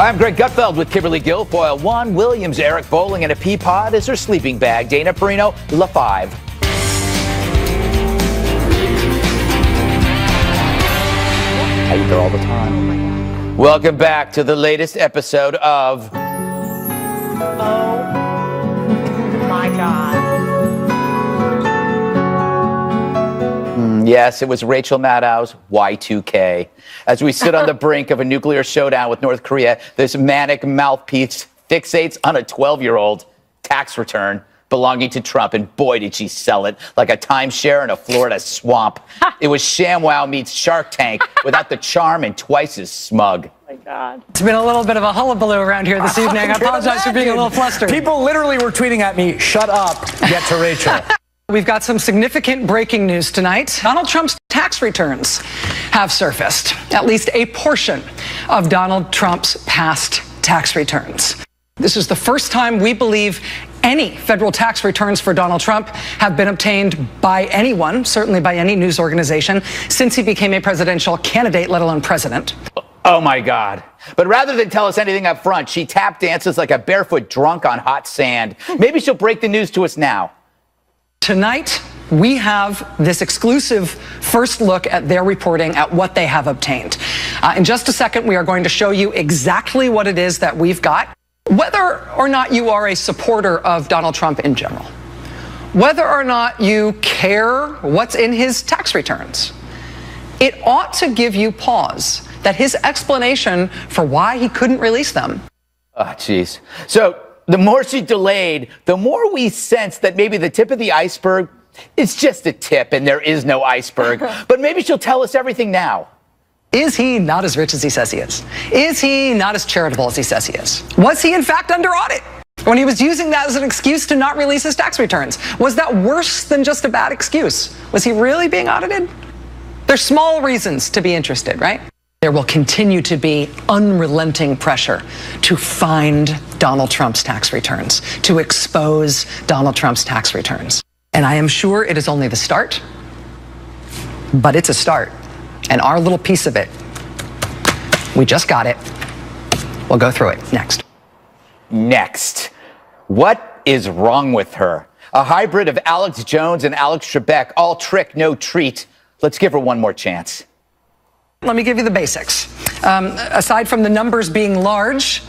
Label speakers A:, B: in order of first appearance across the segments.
A: I'm Greg Gutfeld with Kimberly Guilfoyle. Juan Williams, Eric Bowling, and a pea pod is her sleeping bag. Dana Perino, La 5. I eat there all the time. Oh my God. Welcome back to the latest episode of...
B: Oh my God.
A: Yes, it was Rachel Maddow's Y2K. As we sit on the brink of a nuclear showdown with North Korea, this manic mouthpiece fixates on a 12-year-old tax return belonging to Trump, and boy, did she sell it like a timeshare in a Florida swamp. It was ShamWow meets Shark Tank without the charm and twice as smug.
B: Oh my God.
C: It's been a little bit of a hullabaloo around here this evening. I apologize for being a little flustered.
D: People literally were tweeting at me, "Shut up, get to Rachel."
C: We've got some significant breaking news tonight. Donald Trump's tax returns have surfaced. At least a portion of Donald Trump's past tax returns. This is the first time we believe any federal tax returns for Donald Trump have been obtained by anyone, certainly by any news organization, since he became a presidential candidate, let alone president.
A: Oh my God. But rather than tell us anything up front, she tap dances like a barefoot drunk on hot sand. Maybe she'll break the news to us now.
C: Tonight, we have this exclusive first look at their reporting at what they have obtained. In just a second, we are going to show you exactly what it is that we've got. Whether or not you are a supporter of Donald Trump in general, whether or not you care what's in his tax returns, it ought to give you pause that his explanation for why he couldn't release them.
A: Oh, geez. So the more she delayed, the more we sense that maybe the tip of the iceberg is just a tip and there is no iceberg. But maybe she'll tell us everything now.
C: Is he not as rich as he says he is? Is he not as charitable as he says he is? Was he in fact under audit when he was using that as an excuse to not release his tax returns? Was that worse than just a bad excuse? Was he really being audited? There's small reasons to be interested, right? There will continue to be unrelenting pressure to find Donald Trump's tax returns, to expose Donald Trump's tax returns. And I am sure it is only the start, but it's a start. And our little piece of it, we just got it. We'll go through it next.
A: Next. What is wrong with her? A hybrid of Alex Jones and Alex Trebek, all trick, no treat. Let's give her one more chance.
C: Let me give you the basics. Aside from the numbers being large,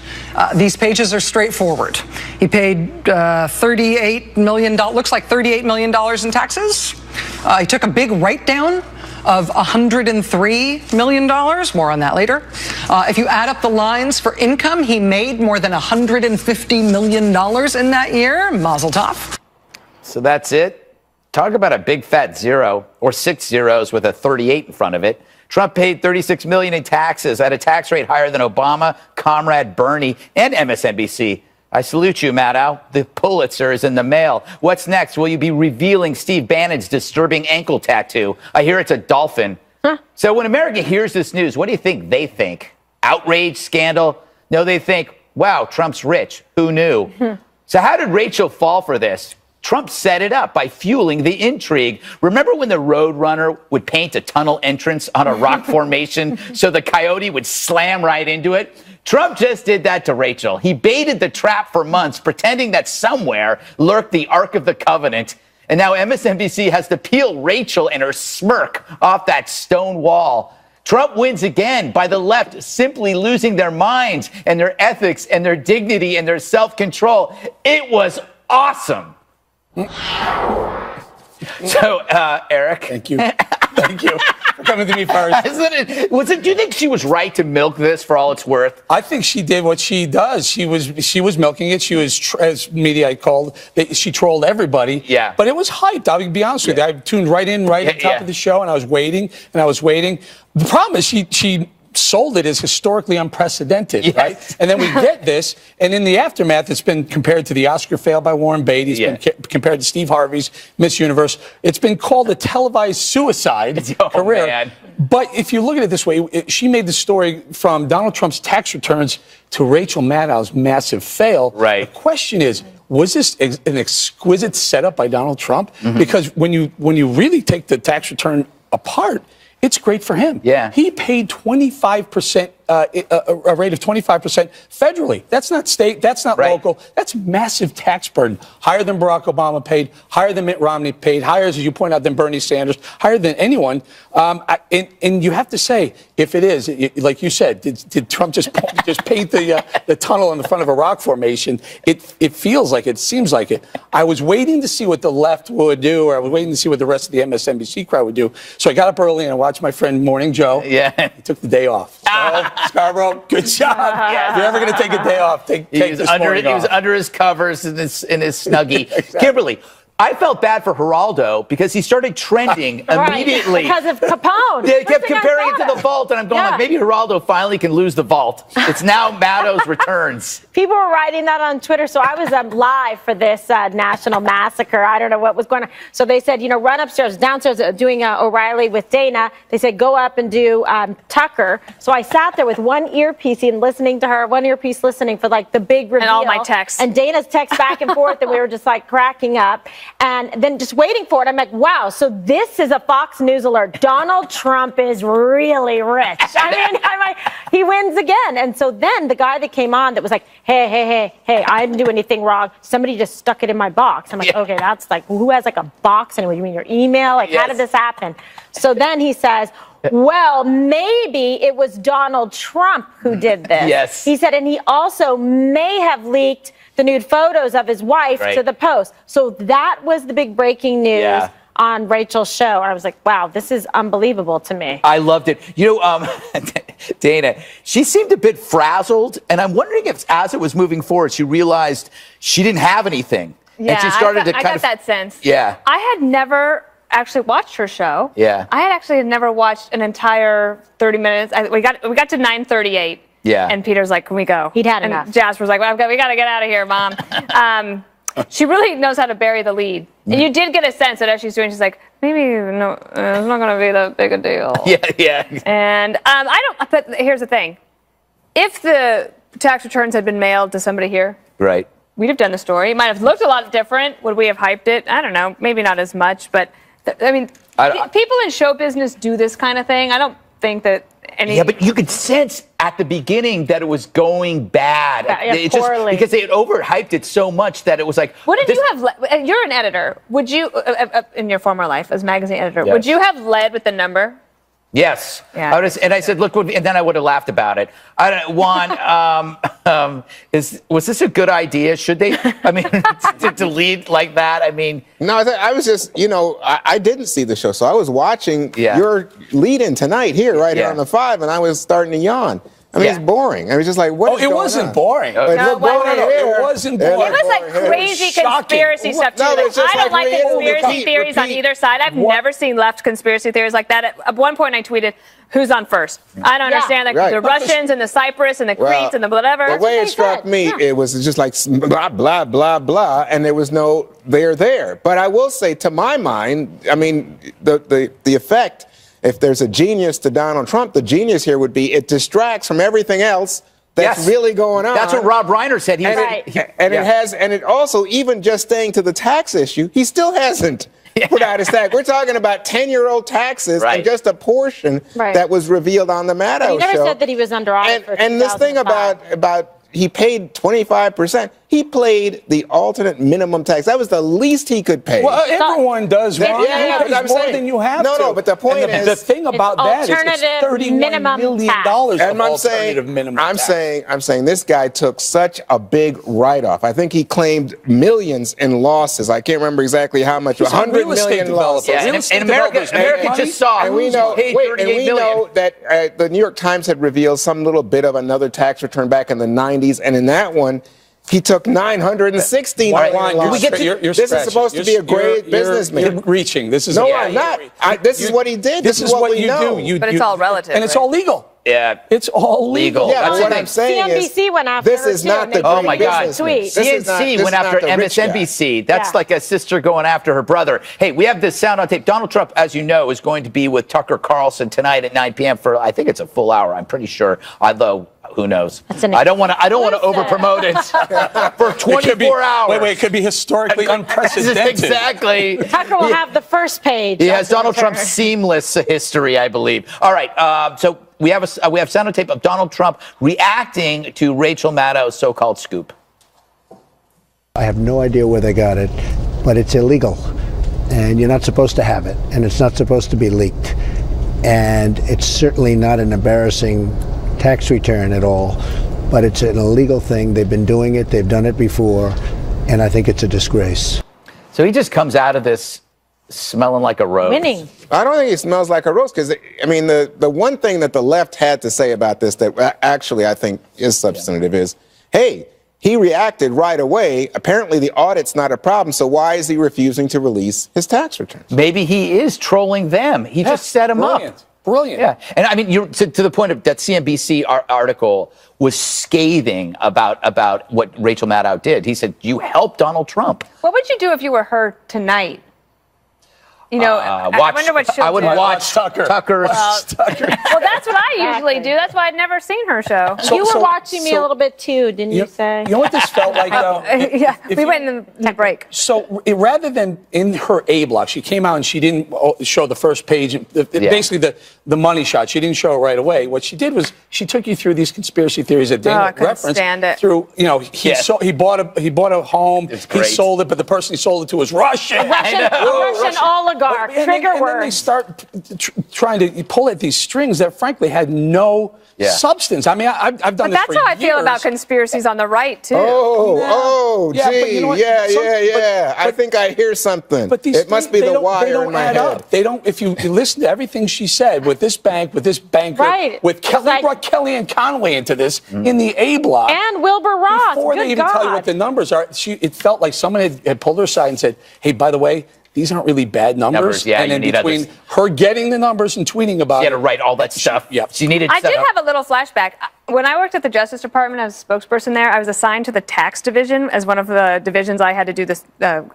C: these pages are straightforward. He paid $38 million, looks like $38 million in taxes. He took a big write-down of $103 million. More on that later. If you add up the lines for income, he made more than $150 million in that year. Mazel tov.
A: So that's it? Talk about a big fat zero, or 6 zeros with a 38 in front of it. Trump paid $36 million in taxes at a tax rate higher than Obama, Comrade Bernie, and MSNBC. I salute you, Maddow. The Pulitzer is in the mail. What's next? Will you be revealing Steve Bannon's disturbing ankle tattoo? I hear it's a dolphin. Huh? So when America hears this news, what do you think they think? Outrage, scandal? No, they think, wow, Trump's rich. Who knew? So how did Rachel fall for this? Trump set it up by fueling the intrigue. Remember when the Roadrunner would paint a tunnel entrance on a rock formation so the coyote would slam right into it? Trump just did that to Rachel. He baited the trap for months, pretending that somewhere lurked the Ark of the Covenant. And now MSNBC has to peel Rachel and her smirk off that stone wall. Trump wins again by the left simply losing their minds and their ethics and their dignity and their self-control. It was awesome. So, Eric.
D: Thank you. Thank you for coming to me first.
A: Do you think she was right to milk this for all it's worth?
D: I think she did what she does. She was milking it. She was, as media called, she trolled everybody.
A: Yeah.
D: But it was hyped. I'll be honest with you. I tuned right in, at the top of the show, and I was waiting, The problem is she sold it as historically unprecedented,
A: yes.
D: Right? And then we get this, and in the aftermath, it's been compared to the Oscar fail by Warren Beatty. It's been compared to Steve Harvey's Miss Universe. It's been called a televised suicide career.
A: Man.
D: But if you look at it this way, she made the story from Donald Trump's tax returns to Rachel Maddow's massive fail.
A: Right.
D: The question is, was this an exquisite setup by Donald Trump? Mm-hmm. Because when you really take the tax return apart, it's great for him.
A: Yeah.
D: He paid 25% a rate of 25% federally. That's not state. That's not local. That's massive tax burden. Higher than Barack Obama paid, higher than Mitt Romney paid, higher, as you point out, than Bernie Sanders, higher than anyone. And you have to say, if it is, like you said, did Trump just paint the tunnel in the front of a rock formation? It feels like it, seems like it. I was waiting to see what the left would do, or I was waiting to see what the rest of the MSNBC crowd would do. So I got up early and I watched my friend Morning Joe.
A: Yeah.
D: He took the day off. So, Scarborough, good job. If you're ever going to take a day off, take this morning off.
A: He was under his covers in his snuggie.
D: Exactly.
A: Kimberly, I felt bad for Geraldo because he started trending immediately.
B: Because of Capone.
A: They kept comparing it to the vault, and I'm going like, maybe Geraldo finally can lose the vault. It's now Maddow's returns.
B: People were writing that on Twitter, so I was live for this national massacre. I don't know what was going on. So they said, run upstairs, downstairs, doing O'Reilly with Dana. They said, go up and do Tucker. So I sat there with one earpiece and listening to her, one earpiece listening for like the big reveal.
E: And all my texts.
B: And Dana's text back and forth, and we were just like cracking up. And then just waiting for it, I'm like, wow, so this is a Fox News alert. Donald Trump is really rich. I mean, I'm like, he wins again. And so then the guy that came on that was like, hey, I didn't do anything wrong. Somebody just stuck it in my box. I'm like, okay, that's like, who has like a box anyway? You mean your email? Like, how did this happen? So then he says, well, maybe it was Donald Trump who did this.
A: Yes.
B: He said, and he also may have leaked the nude photos of his wife to the Post. So that was the big breaking news on Rachel's show. I was like, wow, this is unbelievable to me.
A: I loved it. Dana, she seemed a bit frazzled, and I'm wondering if as it was moving forward, she realized she didn't have anything.
E: Yeah,
A: and she started
E: I got that sense.
A: Yeah.
E: I had never actually watched her show.
A: Yeah.
E: I had actually never watched an entire 30 minutes. We got to 9:38.
A: Yeah.
E: And Peter's like, can we go?
B: He'd had
E: and
B: enough.
E: Jasper's like, well, we got to get out of here, Mom. She really knows how to bury the lead. And you did get a sense that as she's doing, she's like, maybe no, it's not going to be that big a deal.
A: Yeah.
E: And but here's the thing. If the tax returns had been mailed to somebody here,
A: Right.
E: we'd have done the story. It might have looked a lot different. Would we have hyped it? I don't know. Maybe not as much. But, people in show business do this kind of thing. I don't think that any...
A: Yeah, but you could sense at the beginning that it was going bad. It
B: poorly.
A: Because they had overhyped it so much that it was like...
E: Wouldn't you have... You're an editor. Would you, in your former life as magazine editor,
A: Yes.
E: would you have led with the number?
A: Yes.
E: Yeah.
A: And I said, look, and then I would have laughed about it. I don't know, Juan, was this a good idea? Should they, to lead like that? I mean.
F: No, I was just, I didn't see the show. So I was watching your lead-in tonight here on the 5, and I was starting to yawn. It's boring. I was just like, what is going on?
D: It wasn't boring.
E: No, it
D: wasn't boring.
E: It was like crazy conspiracy stuff.
F: No,
E: Too.
F: it's just
E: I don't like
F: like
E: conspiracy theories on either side. I've never seen left conspiracy theories like that. At one point, I tweeted, "Who's on first?" I don't understand. Like the Russians and the Cyprus and the Cretes and the whatever.
F: The way it struck me, it was just like blah blah blah blah, and there was no there. But I will say, to my mind, the effect. If there's a genius to Donald Trump, the genius here would be it distracts from everything else that's really going on.
A: That's what Rob Reiner said.
F: It also, even just staying to the tax issue, he still hasn't put out his tax. We're talking about 10-year-old taxes and just a portion that was revealed on the Maddow show.
B: He never said that he was under audit for 2005.
F: And this thing about he paid 25%. He paid the alternate minimum tax. That was the least he could pay.
D: Well, everyone does, Ron.
F: but I'm
D: more
F: saying,
D: than you have to.
F: No, but the point is...
D: The thing about that is it's $31 million
F: and I'm saying this guy took such a big write-off. I think he claimed millions in losses. I can't remember exactly how much. 100 million losses.
A: Yeah, and America just saw.
F: And we know that the New York Times had revealed some little bit of another tax return back in the 90s, and in that one, he took $916 million. This is supposed to be a great businessman.
D: You're reaching. This is
F: I'm not. This is what he did. This is what we know.
E: But it's all relative.
D: And it's all legal.
A: Yeah.
D: It's all legal.
F: Yeah, but what I'm saying
B: CNBC went after
F: this is not the
A: oh my God.
F: businessman.
A: CNBC went after MSNBC. That's like a sister going after her brother. Hey, we have this sound on tape. Donald Trump, as you know, is going to be with Tucker Carlson tonight at 9 p.m. for, I think it's a full hour, I'm pretty sure. Although Who knows? I don't want to over promote it for 24 hours.
D: Wait, it could be historically unprecedented.
A: Exactly.
B: Tucker will have the first page.
A: He has Donald Trump's seamless history, I believe. All right, so we have sound on tape of Donald Trump reacting to Rachel Maddow's so-called scoop.
G: I have no idea where they got it, but it's illegal, and you're not supposed to have it, and it's not supposed to be leaked, and it's certainly not an embarrassing tax return at all, but it's an illegal thing. They've been doing it. They've done it before, and I think it's a disgrace.
A: So he just comes out of this smelling like a rose.
B: Winning.
F: I don't think it smells like a rose because, I mean, the one thing that the left had to say about this that actually I think is substantive is, hey, he reacted right away. Apparently, the audit's not a problem, so why is he refusing to release his tax returns?
A: Maybe he is trolling them. He just set them up.
D: Brilliant.
A: Yeah. And I mean, to the point of that CNBC article was scathing about what Rachel Maddow did. He said, you helped Donald Trump.
E: What would you do if you were her tonight? You know, I wonder what she'll do.
A: I would watch Tucker.
E: Well, that's what I usually do. That's why I've never seen her show.
B: You were watching me a little bit too, didn't you say?
D: You know what this felt like, though?
E: Yeah, we went in the break.
D: So rather than in her A block, she came out and she didn't show the first page, basically the money shot. She didn't show it right away. What she did was she took you through these conspiracy theories that Dana referenced. Through, you know, he bought a home, he sold it, but the person he sold it to was Russian.
B: A Russian oligarch. Trigger
D: and
B: words.
D: then they start trying to pull at these strings that, frankly, had no substance. I mean, I've done
E: but
D: this for years.
E: That's how I feel about conspiracies on the right, too.
F: I think I hear something.
D: But
F: it must be the wire in my head.
D: They don't. If you listen to everything she said with this bank, with this banker, with Kelly, brought Kellyanne Conway into this in the A block.
B: And Wilbur Ross.
D: Before they even tell you what the numbers are, it felt like someone had pulled her aside and said, hey, by the way, these aren't really bad numbers. And then between her getting the numbers and tweeting about it.
A: She had to write all that stuff. She needed
E: I did have a little flashback. When I worked at the Justice Department as a spokesperson there, I was assigned to the tax division as one of the divisions I had to do this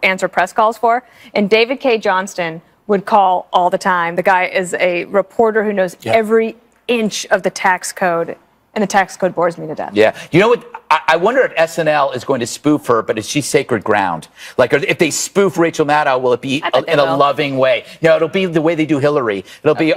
E: answer press calls for. And David K. Johnston would call all the time. The guy is a reporter who knows every inch of the tax code. And the tax code bores me to death.
A: Yeah. You know what? I wonder if SNL is going to spoof her, but is she sacred ground? Like, if they spoof Rachel Maddow, will it be in a loving way? You know, it'll be the way they do Hillary. It'll be,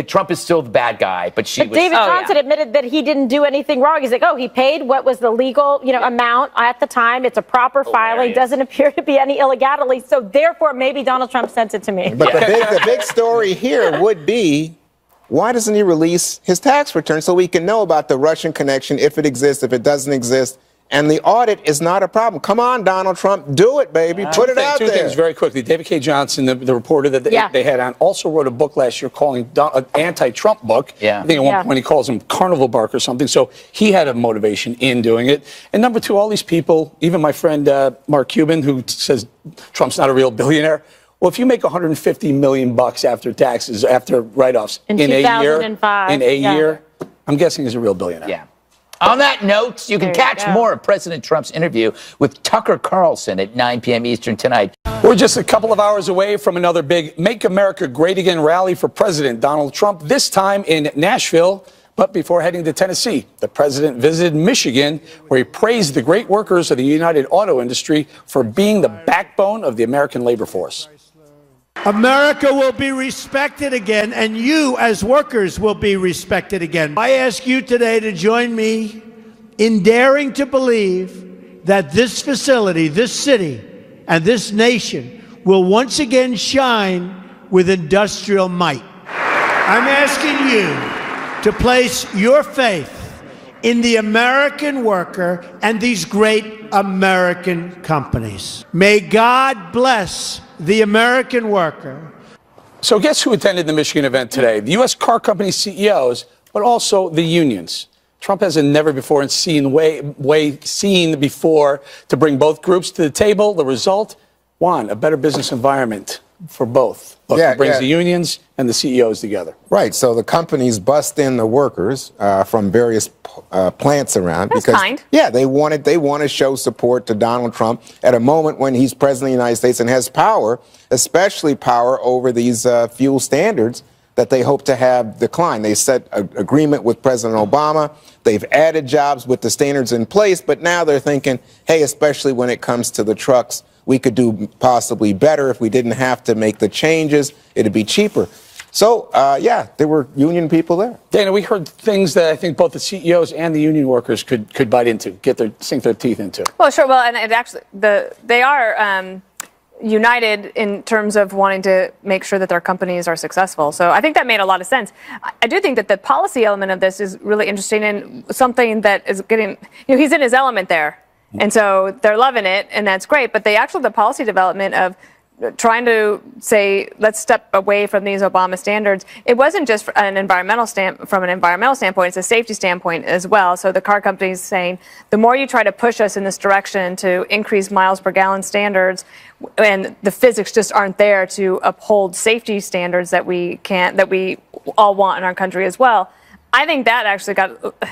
A: Trump is still the bad guy, but she was.
B: David Johnson admitted that he didn't do anything wrong. He's like, he paid what was the legal, amount at the time. It's a proper filing. Doesn't appear to be any illegality. So therefore, maybe Donald Trump sent it to me.
F: But the big story here would be, why doesn't he release his tax return so we can know about the Russian connection, if it exists, if it doesn't exist? And the audit is not a problem. Come on, Donald Trump, do it, baby. Put it out there.
D: Two things very quickly. David K. Johnson, the reporter that they had on, also wrote a book last year calling an anti-Trump book. I think at one point he calls him Carnival Bark or something. So he had a motivation in doing it. And number two, all these people, even my friend Mark Cuban, who says Trump's not a real billionaire. Well, if you make $150 million after taxes, after write-offs in a year, I'm guessing he's a real billionaire.
A: Yeah. On that note, you can catch more of President Trump's interview with Tucker Carlson at 9 p.m. Eastern tonight.
D: We're just a couple of hours away from another big Make America Great Again rally for President Donald Trump, this time in Nashville. But before heading to Tennessee, the president visited Michigan, where he praised the great workers of the United Auto Industry for being the backbone of the American labor force.
H: America will be respected again, and you as workers will be respected again. I ask you today to join me in daring to believe that this facility, this city, and this nation will once again shine with industrial might. I'm asking you to place your faith in the American worker and these great American companies. May God bless the American worker.
D: So guess who attended the Michigan event today? The U.S. car company CEOs, but also the unions. Trump has a never before seen before to bring both groups to the table. The result, a better business environment for both. It brings the unions and the CEOs together.
F: Right. So the companies bust in the workers from various plants around.
E: That's kind.
F: Yeah, they want to show support to Donald Trump at a moment when he's president of the United States and has power, especially power over these fuel standards that they hope to have decline. They set an agreement with President Obama. They've added jobs with the standards in place, but now they're thinking, hey, especially when it comes to the trucks, we could do possibly better if we didn't have to make the changes. It'd be cheaper. So, there were union people there.
D: Dana, we heard things that I think both the CEOs and the union workers could bite into, sink their teeth into.
E: Well, sure. Well, and it actually, they are united in terms of wanting to make sure that their companies are successful. So I think that made a lot of sense. I do think that the policy element of this is really interesting and something that is getting, he's in his element there. And so they're loving it, and that's great. But the policy development of trying to say, let's step away from these Obama standards. It wasn't just from an environmental standpoint, it's a safety standpoint as well. So the car companies saying, the more you try to push us in this direction to increase miles per gallon standards, and the physics just aren't there to uphold safety standards that we all want in our country as well. I think that actually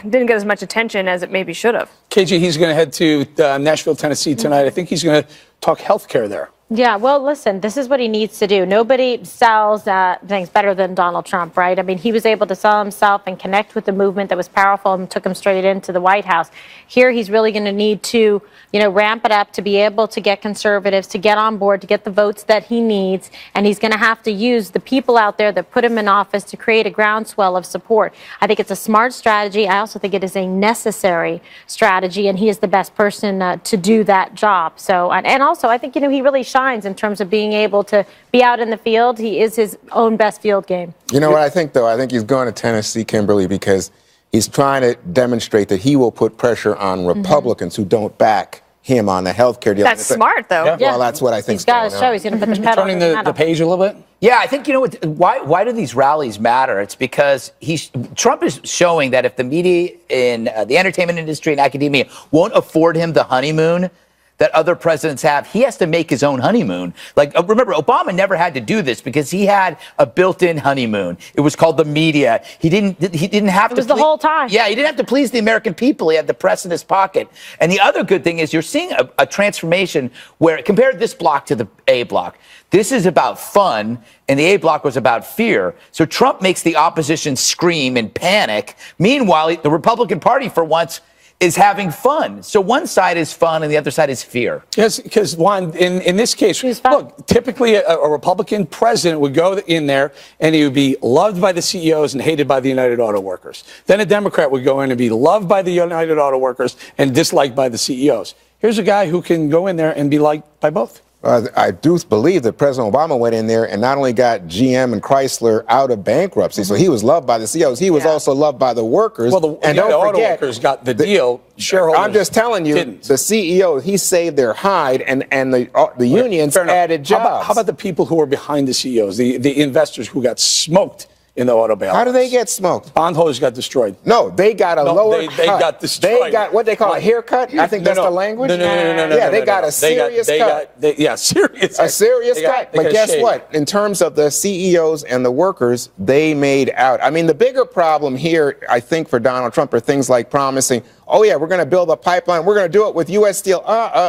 E: didn't get as much attention as it maybe should have.
D: KG, he's going to head to Nashville, Tennessee tonight. I think he's going to talk health care there.
B: Yeah, well, listen, this is what he needs to do. Nobody sells things better than Donald Trump, right? I mean, he was able to sell himself and connect with the movement that was powerful and took him straight into the White House. Here, he's really going to need to, ramp it up to be able to get conservatives to get on board, to get the votes that he needs. And he's going to have to use the people out there that put him in office to create a groundswell of support. I think it's a smart strategy. I also think it is a necessary strategy, and he is the best person to do that job. So, and also, I think, he really shines in terms of being able to be out in the field. He is his own best field game.
F: You know what I think, though? I think he's going to Tennessee, Kimberly, because he's trying to demonstrate that he will put pressure on Republicans who don't back him on the health care deal.
E: That's smart, though.
F: Yeah. Well, that's what I think.
B: He's got to show he's going to put the pedal
D: Turning the page a little bit?
A: Yeah, I think, why do these rallies matter? It's because Trump is showing that if the media in the entertainment industry and academia won't afford him the honeymoon that other presidents have, he has to make his own honeymoon. Like, remember, Obama never had to do this because he had a built-in honeymoon. It was called the media. He didn't have to.
B: It was the whole time.
A: Yeah, he didn't have to please the American people. He had the press in his pocket. And the other good thing is you're seeing a transformation where, compare this block to the A block. This is about fun, and the A block was about fear. So Trump makes the opposition scream and panic. Meanwhile, the Republican Party, for once, is having fun. So one side is fun and the other side is fear.
D: Yes, because Juan, in this case, look, typically a Republican president would go in there and he would be loved by the CEOs and hated by the United Auto Workers. Then a Democrat would go in and be loved by the United Auto Workers and disliked by the CEOs. Here's a guy who can go in there and be liked by both.
F: I do believe that President Obama went in there and not only got GM and Chrysler out of bankruptcy, so he was loved by the CEOs, he was also loved by the workers.
D: Well,
F: and
D: don't
F: don't
D: forget, auto workers got the deal. Shareholders
F: I'm just telling you,
D: didn't.
F: The CEO, he saved their hide, and the unions added jobs.
D: How about the people who were behind the CEOs, the investors who got smoked in the auto bailouts?
F: How do they get smoked?
D: Bondholders got destroyed.
F: No, they got a lower cut.
D: They got destroyed.
F: They got what they call a haircut. I think that's the language.
D: No.
F: Yeah, they got a serious cut.
D: Serious.
F: A serious cut. But guess what? In terms of the CEOs and the workers, they made out. I mean, the bigger problem here, I think, for Donald Trump are things like promising, oh yeah, we're going to build a pipeline. We're going to do it with U.S. Steel.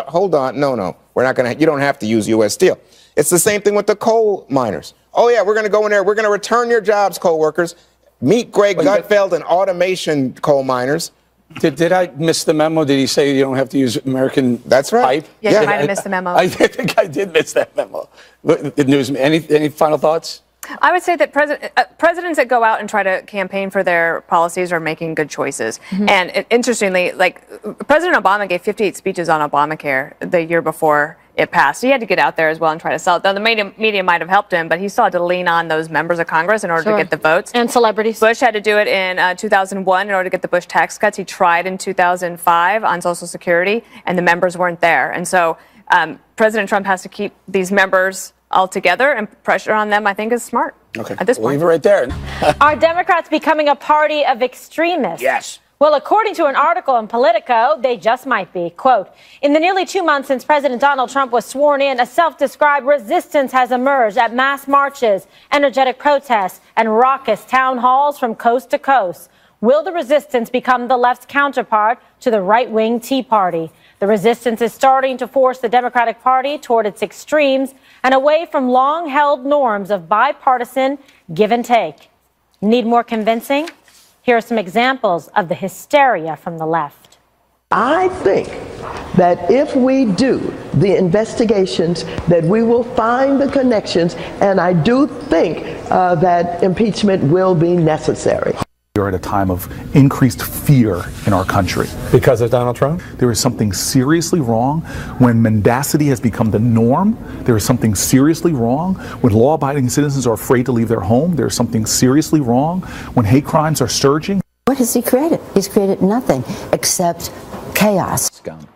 F: Hold on. No. We're not going to. You don't have to use U.S. Steel. It's the same thing with the coal miners. Oh, yeah, we're going to go in there. We're going to return your jobs, coal workers. Meet Greg Gutfeld and automation coal miners.
D: Did I miss the memo? Did he say you don't have to use American
F: That's right.
D: pipe?
E: Yeah, you might have missed the memo.
D: I think I did miss that memo. Any final thoughts?
E: I would say that presidents that go out and try to campaign for their policies are making good choices. And interestingly, like President Obama gave 58 speeches on Obamacare the year before it passed. He had to get out there as well and try to sell it. Though the media might have helped him, but he still had to lean on those members of Congress in order to get the votes.
B: And celebrities.
E: Bush had to do it in 2001 in order to get the Bush tax cuts. He tried in 2005 on Social Security, and the members weren't there. And so President Trump has to keep these members all together, and pressure on them, I think, is smart.
D: Okay.
E: At this point.
D: We'll leave it right there.
B: Are Democrats becoming a party of extremists?
A: Yes.
B: Well, according to an article in Politico, they just might be. Quote, in the nearly 2 months since President Donald Trump was sworn in, a self-described resistance has emerged at mass marches, energetic protests, and raucous town halls from coast to coast. Will the resistance become the left's counterpart to the right-wing Tea Party? The resistance is starting to force the Democratic Party toward its extremes and away from long-held norms of bipartisan give and take. Need more convincing? Here are some examples of the hysteria from the left.
I: I think that if we do the investigations, that we will find the connections, and I do think that impeachment will be necessary.
J: We're at a time of increased fear in our country.
K: Because of Donald Trump?
J: There is something seriously wrong when mendacity has become the norm. There is something seriously wrong when law-abiding citizens are afraid to leave their home. There is something seriously wrong when hate crimes are surging.
L: What has he created? He's created nothing except chaos.
A: Scum.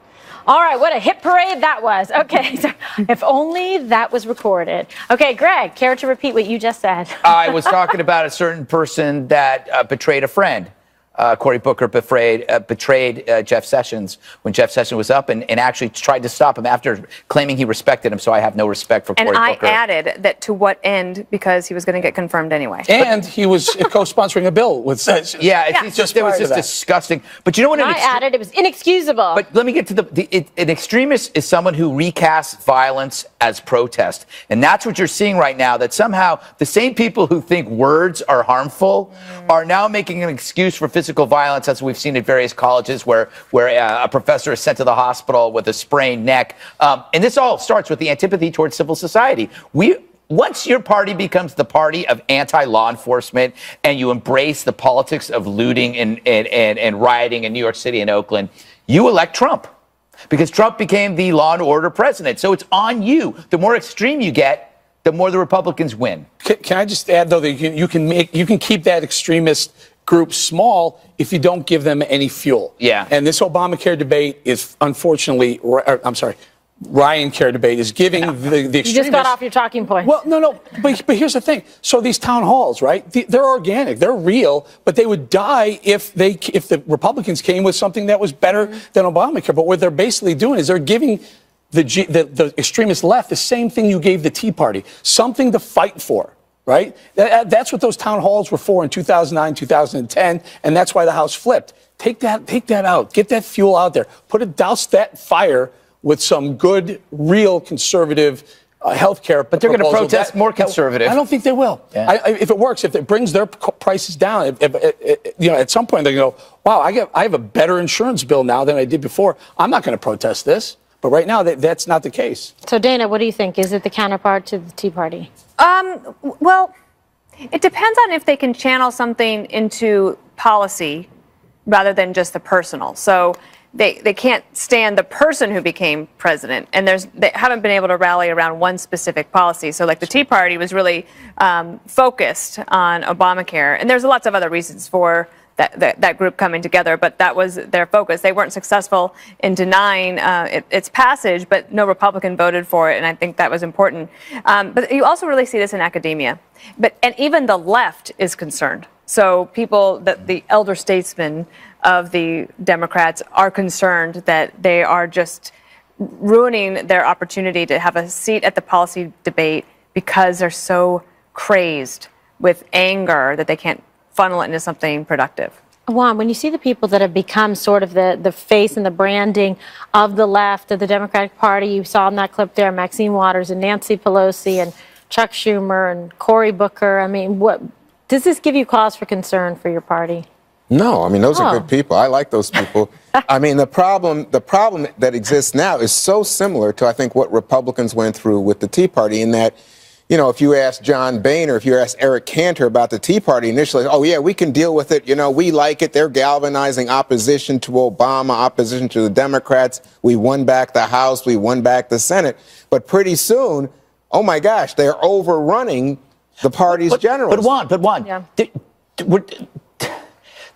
B: All right, what a hit parade that was. Okay, so if only that was recorded. Okay, Greg, care to repeat what you just said?
A: I was talking about a certain person that betrayed a friend. Cory Booker betrayed Jeff Sessions when Jeff Sessions was up and actually tried to stop him after claiming he respected him. So I have no respect for Cory Booker.
E: And I added that to what end, because he was going to get confirmed anyway.
D: And he was co-sponsoring a bill with Sessions.
A: Yeah, it was just disgusting. But you know what?
B: I added it was inexcusable.
A: But let me get to an extremist is someone who recasts violence as protest. And that's what you're seeing right now, that somehow the same people who think words are harmful are now making an excuse for physical violence, as we've seen at various colleges where a professor is sent to the hospital with a sprained neck. And this all starts with the antipathy towards civil society. Once your party becomes the party of anti-law enforcement and you embrace the politics of looting and rioting in New York City and Oakland, you elect Trump. Because Trump became the law and order president. So it's on you. The more extreme you get, the more the Republicans win.
D: Can I just add, though, that you can keep that extremist group small if you don't give them any fuel.
A: Yeah.
D: And this Obamacare debate is, unfortunately, Ryan Care debate is giving the extremists.
B: You just got off your talking point.
D: Well, no, but here's the thing. So these town halls, right? They're organic, they're real, but they would die if the Republicans came with something that was better than Obamacare. But what they're basically doing is they're giving the extremist left the same thing you gave the Tea Party, something to fight for. Right? That's what those town halls were for in 2009, 2010, and that's why the House flipped. Take that out. Get that fuel out there. Douse that fire with some good, real conservative health care.
A: But they're going to protest more conservative.
D: I don't think they will. Yeah. If it works, if it brings their prices down, at some point they're going to go, wow, I have a better insurance bill now than I did before. I'm not going to protest this. But right now, that's not the case.
B: So, Dana, what do you think? Is it the counterpart to the Tea Party?
E: Well, it depends on if they can channel something into policy rather than just the personal. So they can't stand the person who became president, and they haven't been able to rally around one specific policy. So like the Tea Party was really focused on Obamacare, and there's lots of other reasons for that group coming together, but that was their focus. They weren't successful in denying its passage, but no Republican voted for it, and I think that was important. But you also really see this in academia. And even the left is concerned. So the elder statesmen of the Democrats are concerned that they are just ruining their opportunity to have a seat at the policy debate because they're so crazed with anger that they can't funnel it into something productive.
B: Juan, when you see the people that have become sort of the face and the branding of the left, of the Democratic Party, you saw in that clip there, Maxine Waters and Nancy Pelosi and Chuck Schumer and Cory Booker. I mean, what does this give you cause for concern for your party?
F: No, I mean, those are good people. I like those people. I mean, the problem that exists now is so similar to, I think, what Republicans went through with the Tea Party, in that, you know, if you ask John Boehner, if you ask Eric Cantor about the Tea Party initially, oh, yeah, we can deal with it. You know, we like it. They're galvanizing opposition to Obama, opposition to the Democrats. We won back the House. We won back the Senate. But pretty soon, oh, my gosh, they're overrunning the party's generals.
A: But Juan, yeah.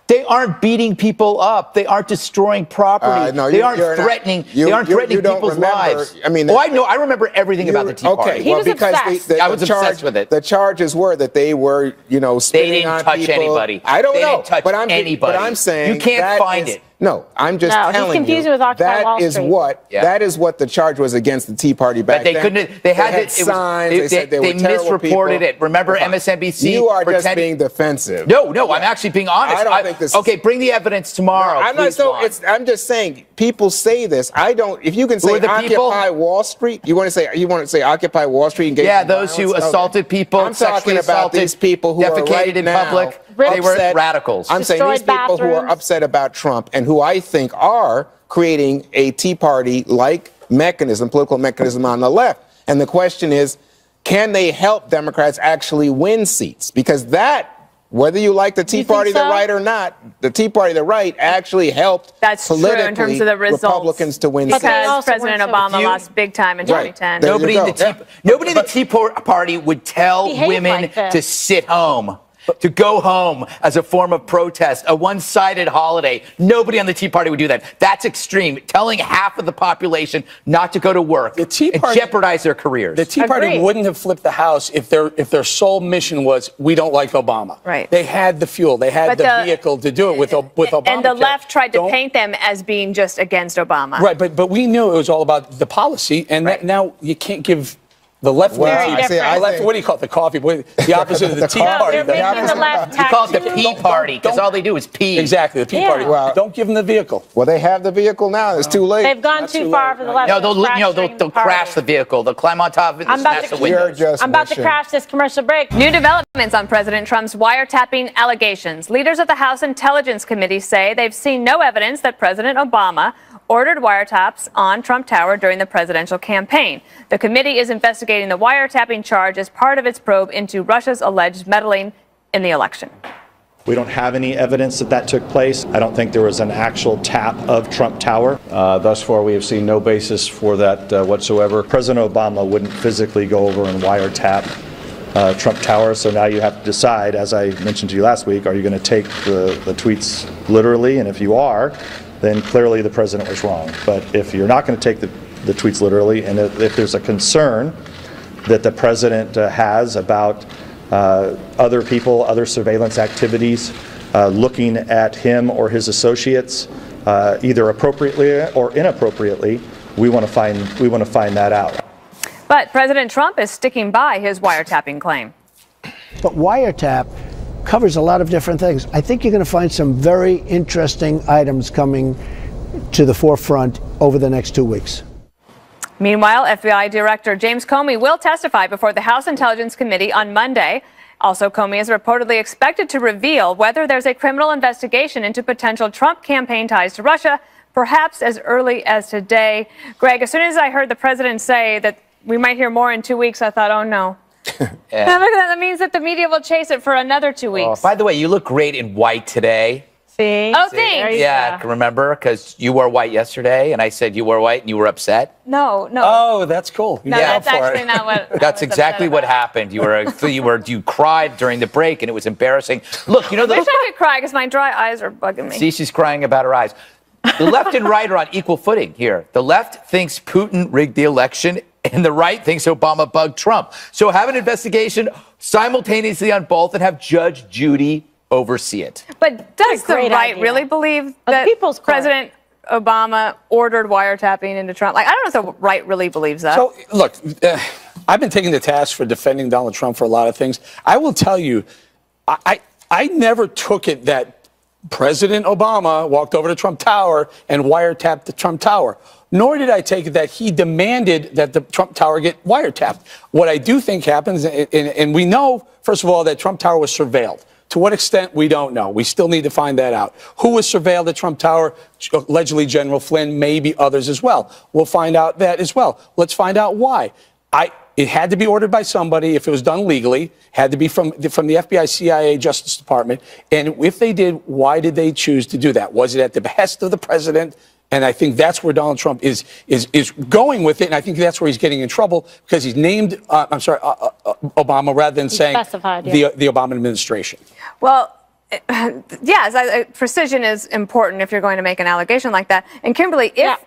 A: They aren't beating people up. They aren't destroying property.
F: No,
A: they aren't threatening. They aren't threatening people's lives.
F: I mean,
A: I know. I remember everything about the Tea Party.
F: Okay, well, because
A: I was obsessed with it.
F: The charges were that they were, you know, spitting on people.
A: They didn't touch anybody.
F: I don't know.
A: They didn't touch anybody.
F: But I'm saying
A: you can't find it.
F: No, I'm just
B: No, he's
F: telling
B: confusing
F: you
B: with Occupy Wall
F: that is
B: Street.
F: that is what the charge was against the Tea Party back
A: But they
F: then.
A: couldn't. They had
F: had signs. They said they were terrible
A: misreported
F: people.
A: it. Remember
F: Fine.
A: MSNBC?
F: You are just
A: pretending-
F: being defensive.
A: No, I'm actually being honest.
F: I don't think this.
A: Okay, bring the evidence tomorrow.
F: I'm not.
A: please,
F: So
A: Juan.
F: I'm just saying. People say this. I don't. If you can
A: Who
F: say
A: are the people?
F: Occupy Wall Street, you want to say Occupy Wall Street? And
A: Yeah, those who assaulted people,
F: I'm talking
A: sexually
F: about
A: assaulted,
F: these people who are
A: defecated
F: right
A: in
F: now
A: public. They were
F: upset.
A: radicals.
F: I'm saying these
B: Destroyed
F: people who are
B: bathrooms.
F: upset about Trump and who I think are creating a Tea Party-like mechanism, political mechanism on the left. And the question is, can they help Democrats actually win seats? Because that, whether you like the Tea Party to the right or not, the Tea Party to the right actually helped
E: That's true
F: politically
E: in terms of the results.
F: Republicans to win seats.
E: Because
B: also
E: President
B: weren't so
E: Obama
A: few-
E: lost big time in
F: Right.
E: 2010.
F: There
A: Nobody
F: you
A: in the
F: go.
A: Nobody in the Tea Party would tell
B: Behave
A: women
B: like this.
A: to sit home. To go home as a form of protest, a one-sided holiday. Nobody on the Tea Party would do that. That's extreme. Telling half of the population not to go to work
D: The Tea
A: and
D: Party-
A: jeopardize their careers.
D: The Tea Party
B: Agreed.
D: wouldn't have flipped the House if their sole mission was we don't like Obama.
E: Right.
D: They had the fuel. They had
E: But
D: the vehicle to do it with Obama.
E: And the left tried to paint them as being just against Obama.
D: Right, but we knew it was all about the policy, and that now you can't give the left
F: Well,
B: Very
F: I see, I
B: different.
D: left,
F: think-
D: what do you call it? The coffee? The opposite of the
F: The
D: Tea
F: coffee.
D: Party.
B: They're making the left
A: You call it the
B: tattoo.
A: Pea Party because
D: don't-
A: all they do is pee.
D: Exactly, the Tea
B: Yeah.
D: Party.
F: Well-
D: Don't give them the vehicle.
F: Well, they have the vehicle now. It's too late.
B: They've gone
D: Not
B: too
D: too
B: far
D: late.
B: for the left.
A: No, they'll
B: fracturing
A: they'll crash the vehicle. They'll climb on top of it and
B: I'm about
A: smash
B: to-
A: the windows.
F: You're just
B: I'm about to
F: wishing.
B: crash this commercial break.
E: New developments on President Trump's wiretapping allegations. Leaders of the House Intelligence Committee say they've seen no evidence that President Obama ordered wiretaps on Trump Tower during the presidential campaign. The committee is investigating the wiretapping charge as part of its probe into Russia's alleged meddling in the election.
K: We don't have any evidence that that took place. I don't think there was an actual tap of Trump Tower. Thus far, we have seen no basis for that whatsoever. President Obama wouldn't physically go over and wiretap Trump Tower, so now you have to decide, as I mentioned to you last week, are you going to take the tweets literally? And if you are, then clearly the president was wrong. But if you're not going to take the tweets literally, and if there's a concern that the president has about other people, other surveillance activities, looking at him or his associates, either appropriately or inappropriately, we want to find that out.
E: But President Trump is sticking by his wiretapping claim.
G: But wiretap covers a lot of different things. I think you're going to find some very interesting items coming to the forefront over the next 2 weeks.
E: Meanwhile, FBI Director James Comey will testify before the House Intelligence Committee on Monday. Also, Comey is reportedly expected to reveal whether there's a criminal investigation into potential Trump campaign ties to Russia, perhaps as early as today. Greg, as soon as I heard the president say that we might hear more in 2 weeks, I thought, oh no. That means that the media will chase it for another 2 weeks.
A: Oh, by the way, you look great in white today.
B: See?
E: Oh, thanks.
A: Yeah, remember? Because you wore white yesterday, and I said you wore white, and you were upset.
E: No.
D: Oh, that's cool.
E: No,
A: Yeah.
E: that's actually not what. I
A: That's
E: was
A: exactly
E: upset
A: what
E: about.
A: happened. You cried during the break, and it was embarrassing. Look, you know
E: I
A: the.
E: wish I could cry because my dry eyes are bugging me.
A: See, she's crying about her eyes. The left and right are on equal footing here. The left thinks Putin rigged the election, and the right thinks Obama bugged Trump. So have an investigation simultaneously on both and have Judge Judy oversee it.
E: But does the
B: great
E: right
B: idea.
E: really believe
B: A
E: that
B: people's court.
E: President Obama ordered wiretapping into Trump? Like, I don't know if the right really believes that.
D: So, look, I've been taking the task for defending Donald Trump for a lot of things. I will tell you, I never took it that President Obama walked over to Trump Tower and wiretapped the Trump Tower. Nor did I take it that he demanded that the Trump Tower get wiretapped. What I do think happens, and we know, first of all, that Trump Tower was surveilled. To what extent, we don't know. We still need to find that out. Who was surveilled at Trump Tower? Allegedly General Flynn, maybe others as well. We'll find out that as well. Let's find out why. It had to be ordered by somebody if it was done legally, had to be from the FBI, CIA, Justice Department. And if they did, why did they choose to do that? Was it at the behest of the president? And I think that's where Donald Trump is going with it. And I think that's where he's getting in trouble because he's named, Obama rather than saying
B: specified, yeah.
D: the Obama administration.
E: Well, yes, precision is important if you're going to make an allegation like that. And Kimberly, if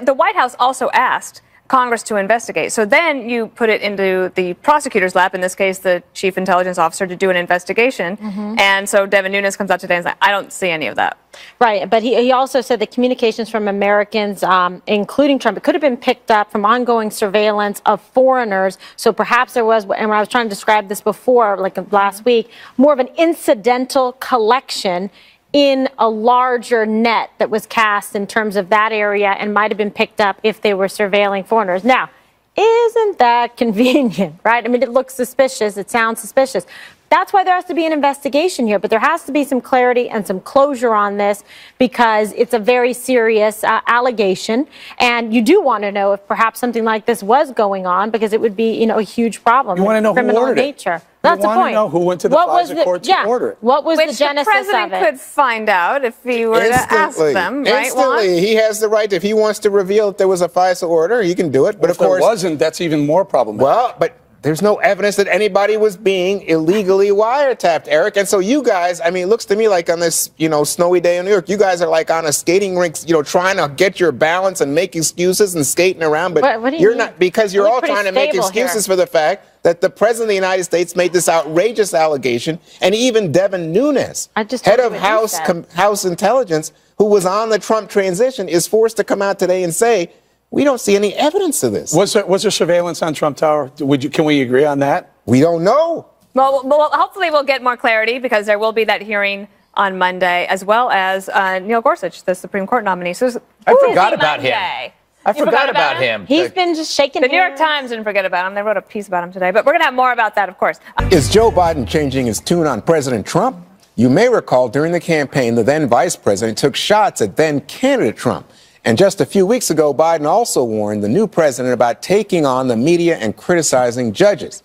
E: the White House also asked Congress to investigate. So then you put it into the prosecutor's lap, in this case, the chief intelligence officer, to do an investigation. And so Devin Nunes comes out today and says, I don't see any of that.
B: Right, but he also said that communications from Americans, including Trump, it could have been picked up from ongoing surveillance of foreigners. So perhaps there was, and when I was trying to describe this before, like last week, more of an incidental collection in a larger net that was cast in terms of that area and might have been picked up if they were surveilling foreigners. Now, isn't that convenient, right? I mean, it looks suspicious. It sounds suspicious. That's why there has to be an investigation here, but there has to be some clarity and some closure on this because it's a very serious allegation. And you do want to know if perhaps something like this was going on because it would be, a huge problem.
D: You want to know who ordered
B: nature.
D: it.
B: That's the
D: point. You want to know who went to the FISA court to order it.
B: What was
E: Which
B: the genesis
E: the president
B: of it?
E: could find out if he were to ask them, right?
F: Instantly, he has the right. If he wants to reveal if there was a FISA order, he can do it. But
D: if there wasn't, that's even more problematic.
F: Well, but there's no evidence that anybody was being illegally wiretapped, Eric. And so you guys, I mean, it looks to me like on this, snowy day in New York, you guys are like on a skating rink, trying to get your balance and make excuses and skating around. But
B: what do you
F: you're
B: mean?
F: not, because you're all trying to make excuses for the fact that the president of the United States made this outrageous allegation, and even Devin Nunes, head of House Intelligence, who was on the Trump transition, is forced to come out today and say, we don't see any evidence of this.
D: Was there surveillance on Trump Tower? Can we agree on that?
F: We don't know.
E: Well, hopefully we'll get more clarity because there will be that hearing on Monday, as well as Neil Gorsuch, the Supreme Court nominee. So
A: I forgot about him. I forgot about him.
B: He's been just shaking.
E: The New York Times didn't forget about him. They wrote a piece about him today. But we're going to have more about that, of course.
F: Is Joe Biden changing his tune on President Trump? You may recall during the campaign, the then vice president took shots at then candidate Trump. And just a few weeks ago, Biden also warned the new president about taking on the media and criticizing judges.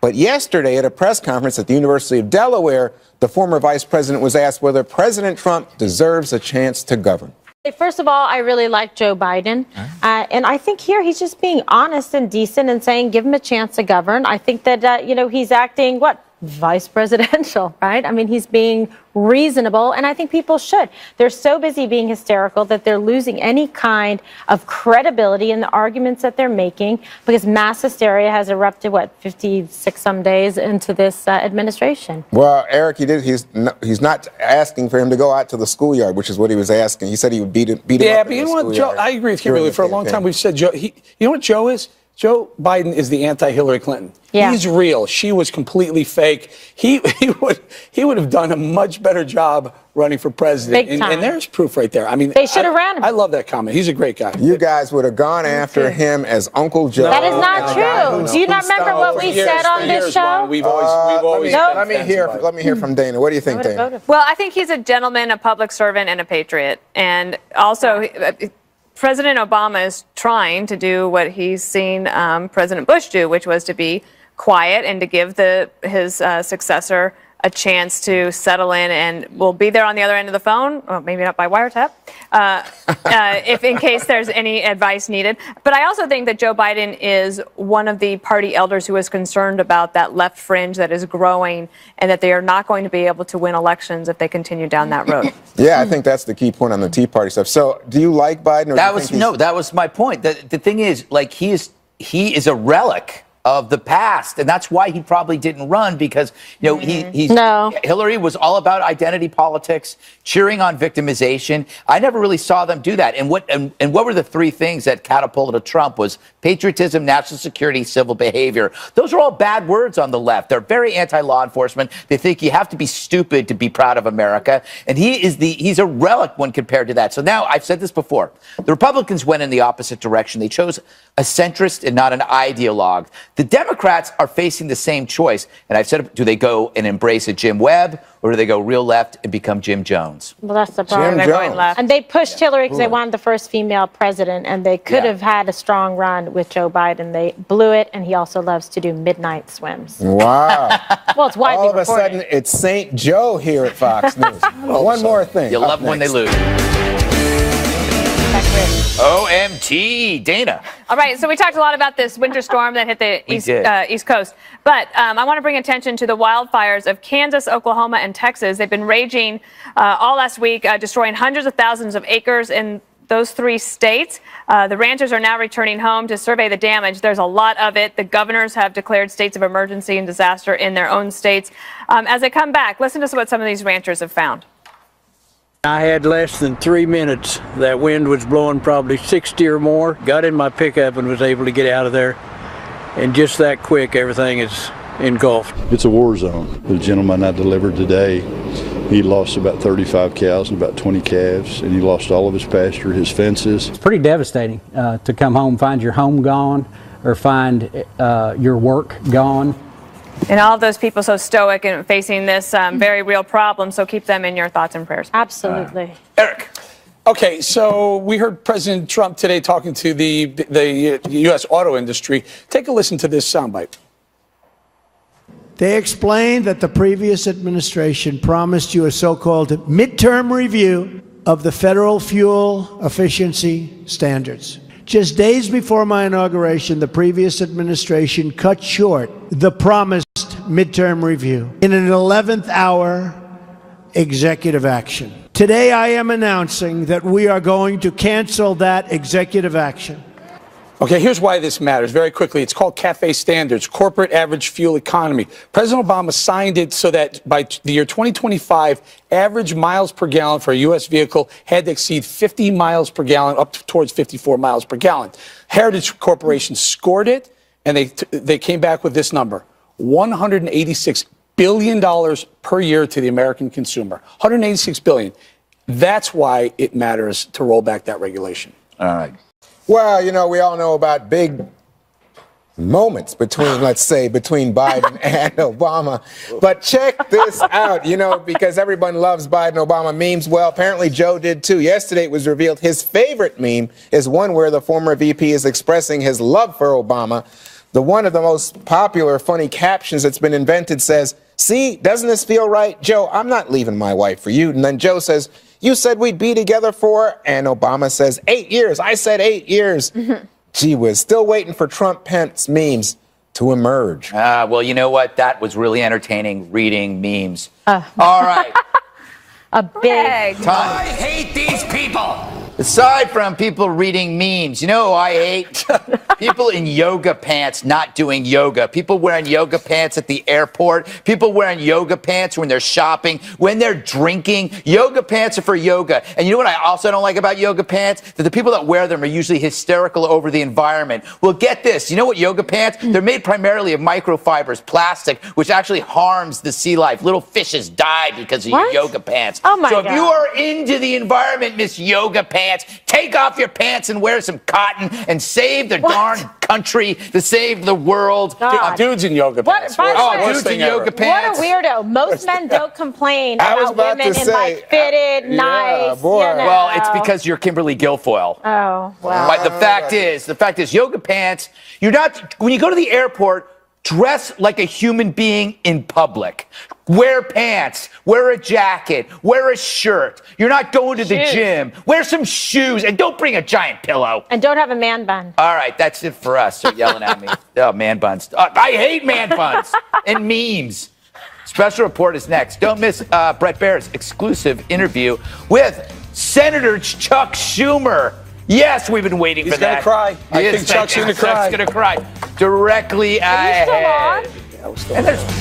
F: But yesterday at a press conference at the University of Delaware, the former vice president was asked whether President Trump deserves a chance to govern.
B: First of all, I really like Joe Biden. And I think here he's just being honest and decent and saying, give him a chance to govern. I think that, he's acting, vice presidential, right? I mean, he's being reasonable, and I think people should. They're so busy being hysterical that they're losing any kind of credibility in the arguments that they're making because mass hysteria has erupted, 56 some days into this administration.
F: Well, Eric, he's not asking for him to go out to the schoolyard, which is what he was asking. He said he would beat him up
D: but you know what, Joe, I agree with Kimberly. For a long time, we've said Joe, you know what Joe is? Joe Biden is the anti-Hillary Clinton.
B: Yeah.
D: He's real. She was completely fake. He would have done a much better job running for president.
B: Big time.
D: And there's proof right there. I mean,
B: they should have ran him.
D: I love that comment. He's a great guy.
F: You guys would have gone after him as Uncle Joe.
B: That is not true. Do you not remember what we said on this show?
D: We've always
F: let me hear from Dana. What do you think, Dana?
E: Well, I think he's a gentleman, a public servant, and a patriot. And also, President Obama is trying to do what he's seen President Bush do, which was to be quiet and to give his successor a chance to settle in, and we'll be there on the other end of the phone, well, maybe not by wiretap, if in case there's any advice needed. But I also think that Joe Biden is one of the party elders who is concerned about that left fringe that is growing and that they are not going to be able to win elections if they continue down that road.
F: Yeah, I think that's the key point on the Tea Party stuff. So do you like Biden? Or
A: that was my point. The thing is, he is a relic of the past, and that's why he probably didn't run because Hillary was all about identity politics, cheering on victimization. I never really saw them do that. And what were the three things that catapulted Trump was patriotism, national security, civil behavior. Those are all bad words on the left. They're very anti-law enforcement. They think you have to be stupid to be proud of America, and he's a relic when compared to that. So now I've said this before. The Republicans went in the opposite direction. They chose a centrist and not an ideologue. The Democrats are facing the same choice. And I've said, do they go and embrace a Jim Webb, or do they go real left and become Jim Jones?
B: Well, that's the problem.
E: They're going left.
B: And they pushed Hillary because they wanted the first female president, and they could have had a strong run with Joe Biden. They blew it, and he also loves to do midnight swims.
F: Wow.
B: Well, it's widely
F: All of a
B: reported.
F: sudden, it's St. Joe here at Fox News. One more thing.
A: You love them when they lose. OMG, Dana.
E: All right, so we talked a lot about this winter storm that hit the East Coast. But I want to bring attention to the wildfires of Kansas, Oklahoma, and Texas. They've been raging all last week, destroying hundreds of thousands of acres in those 3 states. The ranchers are now returning home to survey the damage. There's a lot of it. The governors have declared states of emergency and disaster in their own states. As they come back, listen to what some of these ranchers have found.
M: I had less than 3 minutes. That wind was blowing probably 60 or more. Got in my pickup and was able to get out of there. And just that quick, everything is engulfed.
N: It's a war zone. The gentleman I delivered today, he lost about 35 cows and about 20 calves, and he lost all of his pasture, his fences.
O: It's pretty devastating to come home, find your home gone, or find your work gone.
E: And all of those people so stoic and facing this very real problem, so keep them in your thoughts and prayers.
B: Absolutely.
D: Eric. Okay, so we heard President Trump today talking to the U.S. auto industry. Take a listen to this soundbite.
H: They explained that the previous administration promised you a so-called midterm review of the federal fuel efficiency standards. Just days before my inauguration, the previous administration cut short the promised midterm review in an 11th hour executive action. Today, I am announcing that we are going to cancel that executive action.
D: Okay, here's why this matters very quickly. It's called CAFE Standards, Corporate Average Fuel Economy. President Obama signed it so that by the year 2025, average miles per gallon for a U.S. vehicle had to exceed 50 miles per gallon, up towards 54 miles per gallon. Heritage Corporation scored it, and they came back with this number, $186 billion per year to the American consumer. $186 billion. That's why it matters to roll back that regulation.
A: All right.
F: Well, you know, we all know about big moments between, let's say, between Biden and Obama. But check this out, you know, because everyone loves Biden-Obama memes. Well, apparently Joe did too. Yesterday it was revealed his favorite meme is one where the former VP is expressing his love for Obama. One of the most popular funny captions that's been invented says, "See, doesn't this feel right? Joe, I'm not leaving my wife for you." And then Joe says, "You said we'd be together for," and Obama says, 8 years. I said 8 years. Gee whiz, still waiting for Trump-Pence memes to emerge.
A: Well, you know what? That was really entertaining, reading memes. All right.
B: A big
A: time. I hate these people. Aside from people reading memes, you know who I hate? People in yoga pants not doing yoga. People wearing yoga pants at the airport. People wearing yoga pants when they're shopping, when they're drinking. Yoga pants are for yoga. And you know what I also don't like about yoga pants? That the people that wear them are usually hysterical over the environment. Well, get this. You know what yoga pants? They're made primarily of microfibers, plastic, which actually harms the sea life. Little fishes die because of your yoga pants.
B: Oh, my God.
A: So if you are into the environment, Miss Yoga Pants, take off your pants and wear some cotton and save the darn country, to save the world.
D: Dudes in yoga pants.
A: Dudes in yoga pants.
B: What a weirdo. Most men don't complain
F: I was
B: about
F: about
B: women
F: to
B: in
F: say,
B: like fitted, nice.
F: boy.
B: You know.
A: Well, it's because you're Kimberly Guilfoyle.
B: Oh, wow.
A: But the fact is, yoga pants, you're not, when you go to the airport, dress like a human being in public. Wear pants, wear a jacket, wear a shirt. You're not going to the gym. Wear some shoes and don't bring a giant pillow.
B: And don't have a man bun.
A: All right, that's it for us. They're yelling at me. Oh, man buns. I hate man buns and memes. Special report is next. Don't miss Bret Baier's exclusive interview with Senator Chuck Schumer. Yes, we've been waiting for that.
D: He's going to cry. I think Chuck's going to cry.
A: Chuck's going to cry. Directly ahead.
B: Are you still on?
A: And there's